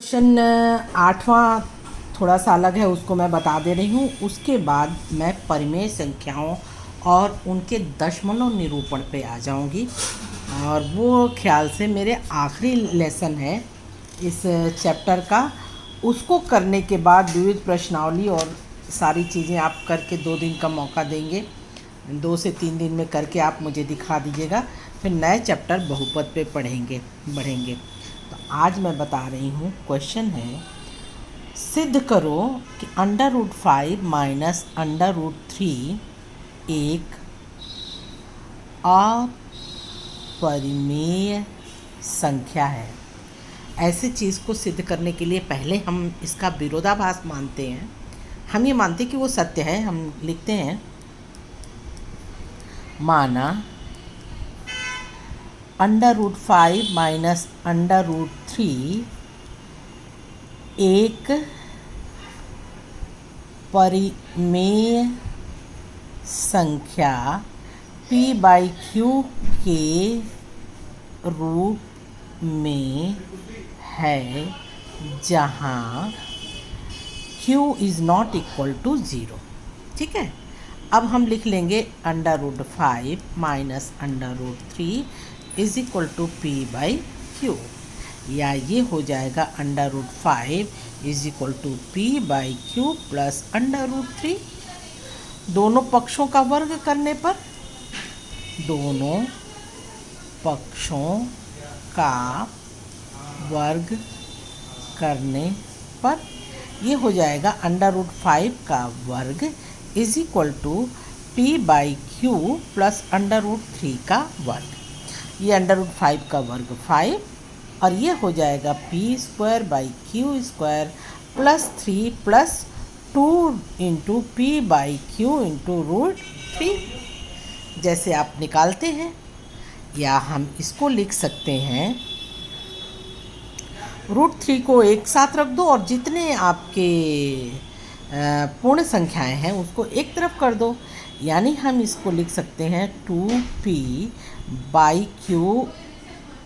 Question 8वां थोड़ा सा अलग है, उसको मैं बता दे रही हूँ। उसके बाद मैं परिमेय संख्याओं और उनके दशमलव निरूपण पे आ जाऊँगी, और वो ख्याल से मेरे आखिरी लेसन है इस चैप्टर का। उसको करने के बाद विविध प्रश्नावली और सारी चीज़ें आप करके 2 दिन का मौका देंगे। 2 से 3 दिन में करके आप मुझे दिखा दीजिएगा, फिर नए चैप्टर बहुपद पे बढ़ेंगे। तो आज मैं बता रही हूँ, क्वेश्चन है, सिद्ध करो कि √5 माइनस √3 एक अपरिमेय संख्या है। ऐसे चीज़ को सिद्ध करने के लिए पहले हम इसका विरोधाभास मानते हैं। हम ये मानते हैं कि वो सत्य है। हम लिखते हैं, माना √5 माइनस √3 एक परिमेय संख्या p/q के रूप में है, जहाँ q is not equal to 0। ठीक है, अब हम लिख लेंगे √5 minus √3 is equal to p/q, या ये हो जाएगा √5 is equal to p/q plus √3। दोनों पक्षों का वर्ग करने पर, दोनों पक्षों का वर्ग करने पर ये हो जाएगा √5 का वर्ग is equal to p/q plus √3 का वर्ग। ये √5 का वर्ग 5, और ये हो जाएगा p² / q² plus 3 plus 2 into p/q into √3, जैसे आप निकालते हैं। या हम इसको लिख सकते हैं, √3 को एक साथ रख दो और जितने आपके पूर्ण संख्याएं हैं उसको एक तरफ कर दो। यानी हम इसको लिख सकते हैं 2p/q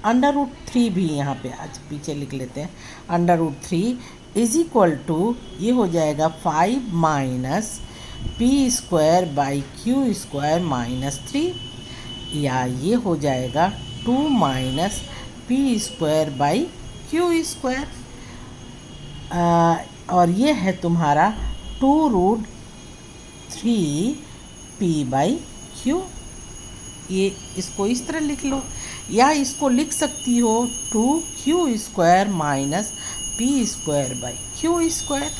√3 भी यहाँ पे आज पीछे लिख लेते हैं, √3 इज इक्वल टू ये हो जाएगा 5 माइनस p²/q² माइनस 3, या ये हो जाएगा 2 माइनस p²/q², और ये है तुम्हारा 2√3 p/q। ये इसको इस तरह लिख लो, या इसको लिख सकती हो 2q² माइनस p²/q²,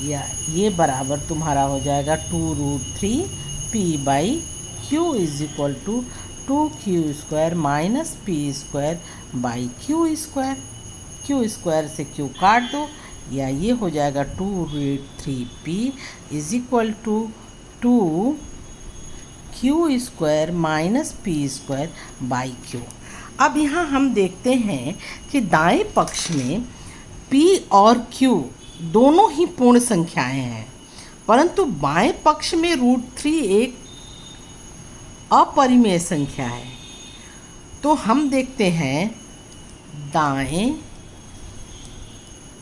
या ये बराबर तुम्हारा हो जाएगा 2√3 p/q is equal to 2q² minus p²/q²। q² से q काट दो, या ये हो जाएगा 2√3p is equal to 2q² minus p²/q। अब यहाँ हम देखते हैं कि दाएं पक्ष में p और q दोनों ही पूर्ण संख्याएं हैं, परंतु बाएं पक्ष में √3 एक अपरिमेय संख्या है। तो हम देखते हैं, दाएं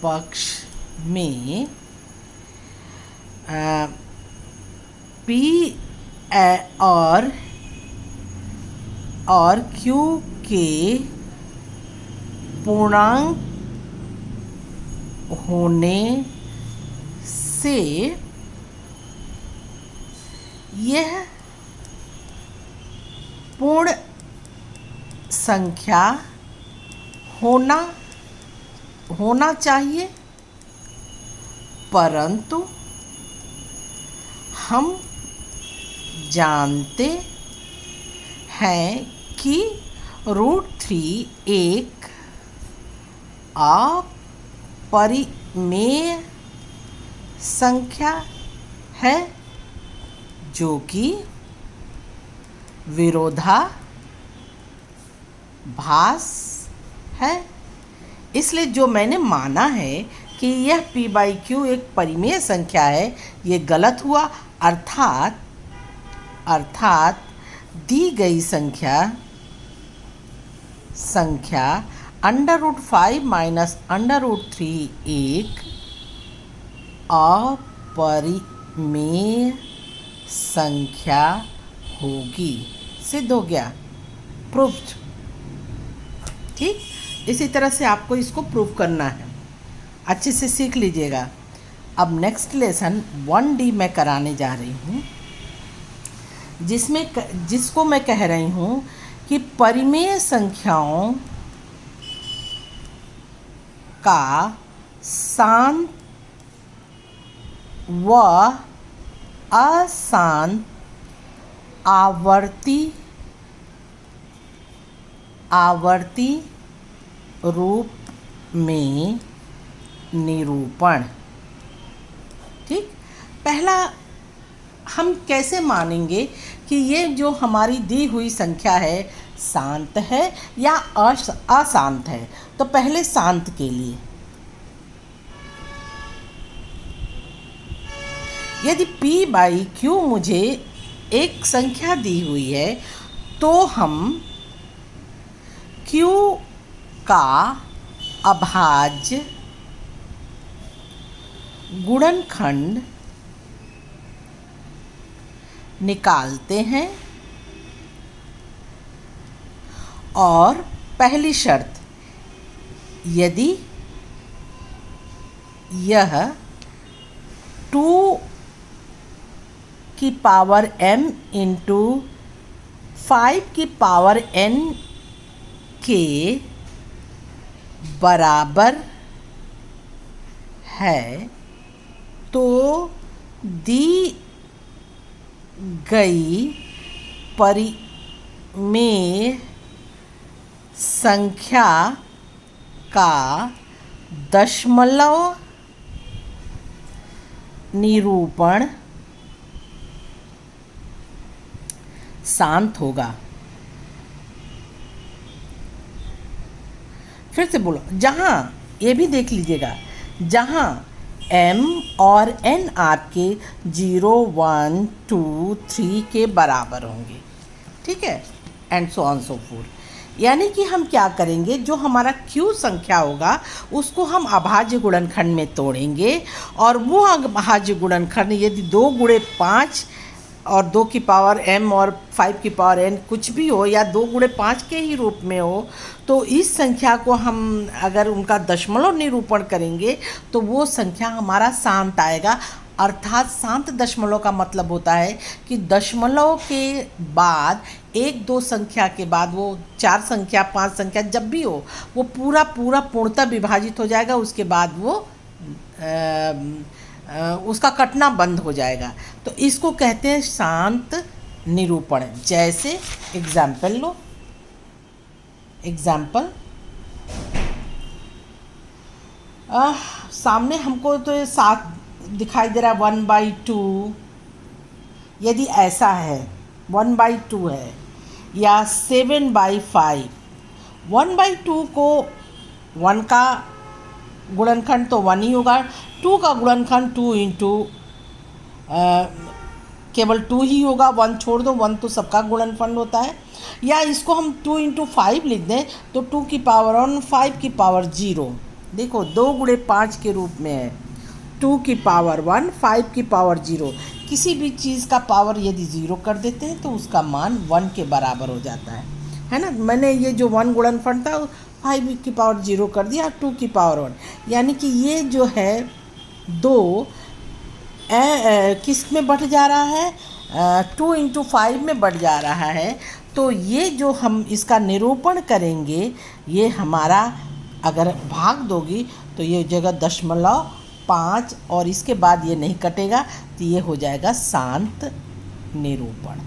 पक्ष में p और q के पूर्णांक होने से यह पूर्ण संख्या होना चाहिए, परंतु हम जानते हैं कि √3 एक अपरिमेय संख्या है, जो कि विरोधाभास है। इसलिए जो मैंने माना है कि यह p/q एक परिमेय संख्या है, ये गलत हुआ। अर्थात दी गई संख्या √5 माइनस √3 एक अपरिमेय संख्या होगी। सिद्ध हो गया, प्रूव्ड। ठीक, इसी तरह से आपको इसको प्रूव करना है, अच्छे से सीख लीजिएगा। अब नेक्स्ट लेसन 1D मैं कराने जा रही हूँ, जिसको मैं कह रही हूँ कि परिमेय संख्याओं का शांत व अशांत आवर्ती रूप में निरूपण। ठीक, पहला हम कैसे मानेंगे कि ये जो हमारी दी हुई संख्या है शांत है या अशांत है। तो पहले शांत के लिए, यदि p/q मुझे एक संख्या दी हुई है तो हम q का अभाज्य गुणनखंड निकालते हैं और पहली शर्त, यदि यह 2 की पावर m इंटू 5 की पावर n के बराबर है तो दी गई परिमेय संख्या का दशमलव निरूपण शांत होगा। फिर से बोलो, जहाँ, ये भी देख लीजिएगा, जहाँ m और n आपके 0, 1, 2, 3 के बराबर होंगे। ठीक है, and so on so fourth. यानी कि हम क्या करेंगे, जो हमारा q संख्या होगा उसको हम अभाज्य गुणनखंड में तोड़ेंगे और वो अभाज्य गुणनखंड यदि 2 गुणे 5 और 2 की पावर m और 5 की पावर n कुछ भी हो या 2 गुणे 5 के ही रूप में हो, तो इस संख्या को हम अगर उनका दशमलव निरूपण करेंगे तो वो संख्या हमारा शांत आएगा। अर्थात शांत दशमलव का मतलब होता है कि दशमलव के बाद 1, 2 संख्या के बाद वो 4 संख्या 5 संख्या जब भी हो वो पूरा पूर्णतः विभाजित हो जाएगा, उसके बाद वो उसका कटना बंद हो जाएगा। तो इसको कहते हैं शांत निरूपण। जैसे एग्जाम्पल लो, एग्जाम्पल सामने हमको तो ये 7 दिखाई दे रहा है, 1/2। यदि ऐसा है 1/2 है या 7/5, 1/2 को 1 का गुणनखंड तो 1 ही होगा, 2 का गुणनखंड 2 इंटू केवल 2 ही होगा, 1 छोड़ दो, 1 तो सबका गुणनखंड होता है। या इसको हम 2 इंटू 5 लिख दें तो 2 की पावर 1, 5 की पावर 0। देखो 2 गुणे 5 के रूप में है, 2 की पावर 1, 5 की पावर 0। किसी भी चीज़ का पावर यदि 0 कर देते हैं तो उसका मान 1 के बराबर हो जाता है ना। मैंने ये जो 1 गुणनफल था 5 की पावर 0 कर दिया, 2 की पावर 1, यानी कि ये जो है 2 किस में बढ़ जा रहा है, 2 इंटू 5 में बढ़ जा रहा है। तो ये जो हम इसका निरूपण करेंगे, ये हमारा अगर भाग दोगी तो ये जगह 0.5 और इसके बाद ये नहीं कटेगा तो ये हो जाएगा शांत निरूपण।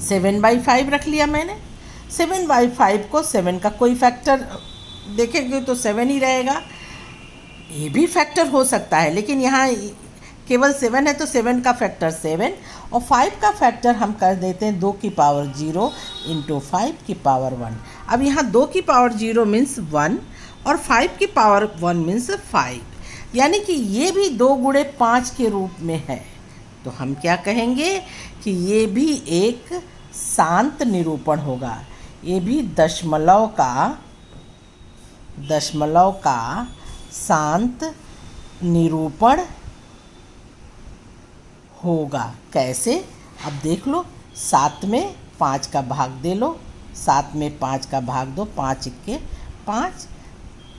7/5 रख लिया मैंने। 7/5 को 7 का कोई फैक्टर देखेंगे तो 7 ही रहेगा। ये भी फैक्टर हो सकता है लेकिन यहाँ केवल 7 है तो 7 का फैक्टर 7 और 5 का फैक्टर हम कर देते हैं 2 की पावर 0 इंटू 5 की पावर 1। अब यहाँ 2 की पावर 0 मीन्स 1 और 5 की पावर 1 मीन्स 5, यानी कि ये भी 2 गुणे 5 के रूप में है। तो हम क्या कहेंगे कि ये भी एक शांत निरूपण होगा। ये भी दशमलव का शांत निरूपण होगा। कैसे? अब देख लो, 7 में 5 का भाग दे लो, 7 में 5 का भाग दो, 5 इक्के 5,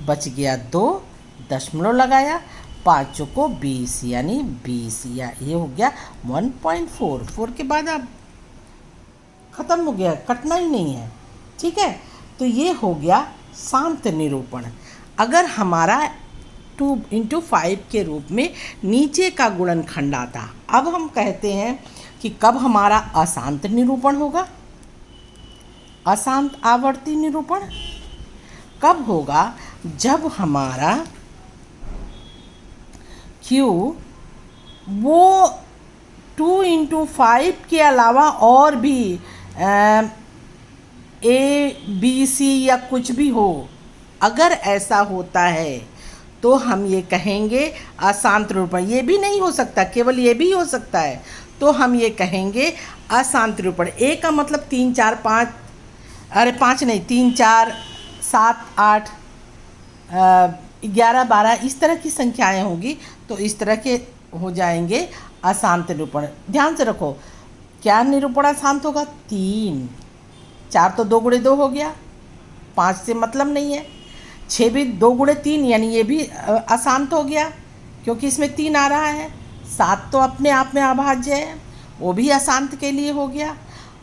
बच गया 2, दशमलव लगाया, 5 को 20 यानी 20, या ये हो गया 1.4। 4 के बाद अब ख़त्म हो गया, कटना ही नहीं है। ठीक है, तो ये हो गया शांत निरूपण। अगर हमारा 2 × 5 के रूप में नीचे का गुणनखंड आता, अब हम कहते हैं कि कब हमारा अशांत निरूपण होगा। अशांत आवर्ती निरूपण कब होगा? जब हमारा Q वो 2 × 5 के अलावा और भी ABC या कुछ भी हो। अगर ऐसा होता है तो हम ये कहेंगे अशांत निरूपण। ये भी नहीं हो सकता, केवल ये भी हो सकता है, तो हम ये कहेंगे अशांत निरूपण। A का मतलब 3 4 5, अरे 5 नहीं, 3 4 7 8 11 12 इस तरह की संख्याएं होंगी, तो इस तरह के हो जाएंगे अशांत निरूपण। ध्यान से रखो, क्या निरूपण अशांत होगा? 3 4 तो 2 × 2 हो गया, 5 से मतलब नहीं है। 6 भी 2 × 3 यानी ये भी अशांत हो गया, क्योंकि इसमें 3 आ रहा है। 7 तो अपने आप में अभाज्य है, वो भी अशांत के लिए हो गया।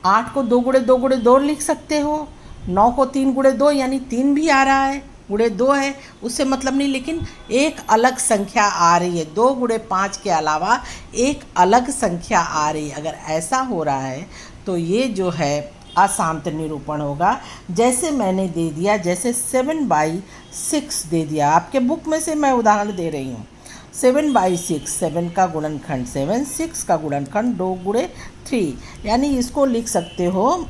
8 को 2 × 2 × 2 लिख सकते हो। 9 को 3 × 2 यानी 3 भी आ रहा है, × 2 है, उससे मतलब नहीं, लेकिन एक अलग संख्या आ रही है। 2 × 5 के अलावा एक अलग संख्या आ रही है। अगर ऐसा हो रहा है तो ये जो है अशांत निरूपण होगा। जैसे मैंने दे दिया, जैसे 7/6 दे दिया, आपके बुक में से मैं उदाहरण दे रही हूँ। 7/6, 7 का गुणनखंड 7, 6 का गुणनखंड 2 × 3, यानी इसको लिख सकते हो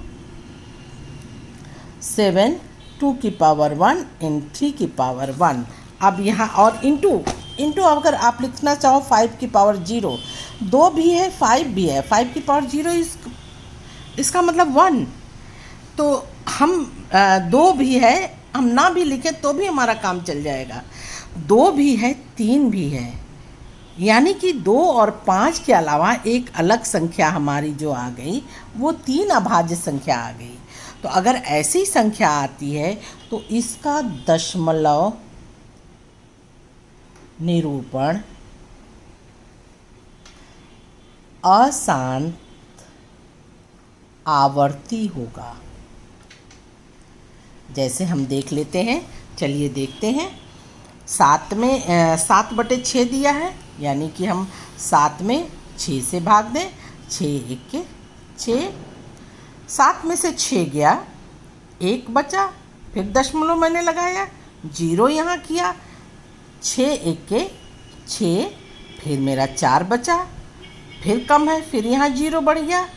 7 2 की पावर 1 इन 3 की पावर 1। अब यहाँ और इंटू अगर आप लिखना चाहो 5 की पावर 0, 2 भी है 5 भी है, 5 की पावर 0 इसका मतलब 1। तो हम 2 भी है, हम ना भी लिखें तो भी हमारा काम चल जाएगा। 2 भी है, 3 भी है, यानी कि 2 और 5 के अलावा एक अलग संख्या हमारी जो आ गई, वो 3 अभाज्य संख्या आ गई। तो अगर ऐसी संख्या आती है तो इसका दशमलव निरूपण अशांत आवर्ती होगा। जैसे हम देख लेते हैं, चलिए देखते हैं। 7 में 7/6 दिया है, यानी कि हम 7 में 6 से भाग दें। 6 1 6, 7 में से 6 गया, 1 बचा, फिर दशमलव मैंने लगाया, 0 यहाँ किया, 6 1 6, फिर मेरा 4 बचा, फिर कम है, फिर यहाँ 0 बढ़ गया,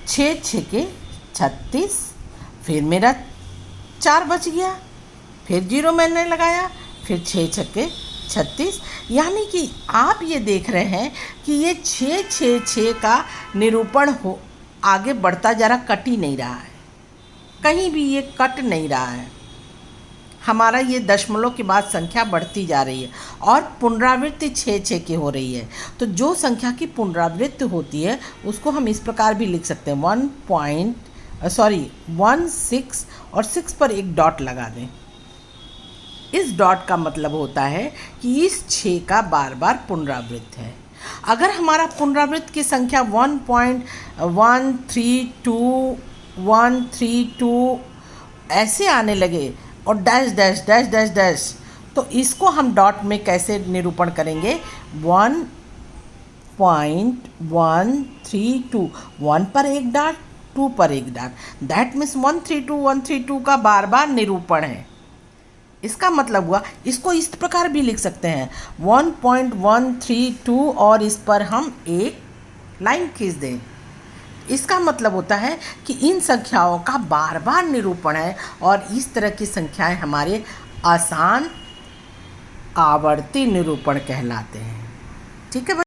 6 6 36, फिर मेरा 4 बच गया, फिर 0 मैंने लगाया, फिर 6 6 36। यानी कि आप ये देख रहे हैं कि ये 6 6 6 का निरूपण हो आगे बढ़ता जा रहा, कट ही नहीं रहा है, कहीं भी ये कट नहीं रहा है। हमारा ये दशमलव के बाद संख्या बढ़ती जा रही है और पुनरावृत्ति 6 6 की हो रही है। तो जो संख्या की पुनरावृत्ति होती है उसको हम इस प्रकार भी लिख सकते हैं 1 6 और 6 पर एक डॉट लगा दें। इस डॉट का मतलब होता है कि इस 6 का बार बार पुनरावृत्त है। अगर हमारा पुनरावृत्त की संख्या 1.132 132 ऐसे आने लगे और dash dash dash dash dash, तो इसको हम डॉट में कैसे निरूपण करेंगे? 1.132, 1 पर एक डॉट, 2 पर एक डॉट, दैट मीन्स 132 का बार बार निरूपण है। इसका मतलब हुआ, इसको इस प्रकार भी लिख सकते हैं 1.132 और इस पर हम एक लाइन खींच दें। इसका मतलब होता है कि इन संख्याओं का बार बार निरूपण है और इस तरह की संख्याएं हमारे आसान आवर्ती निरूपण कहलाते हैं। ठीक है।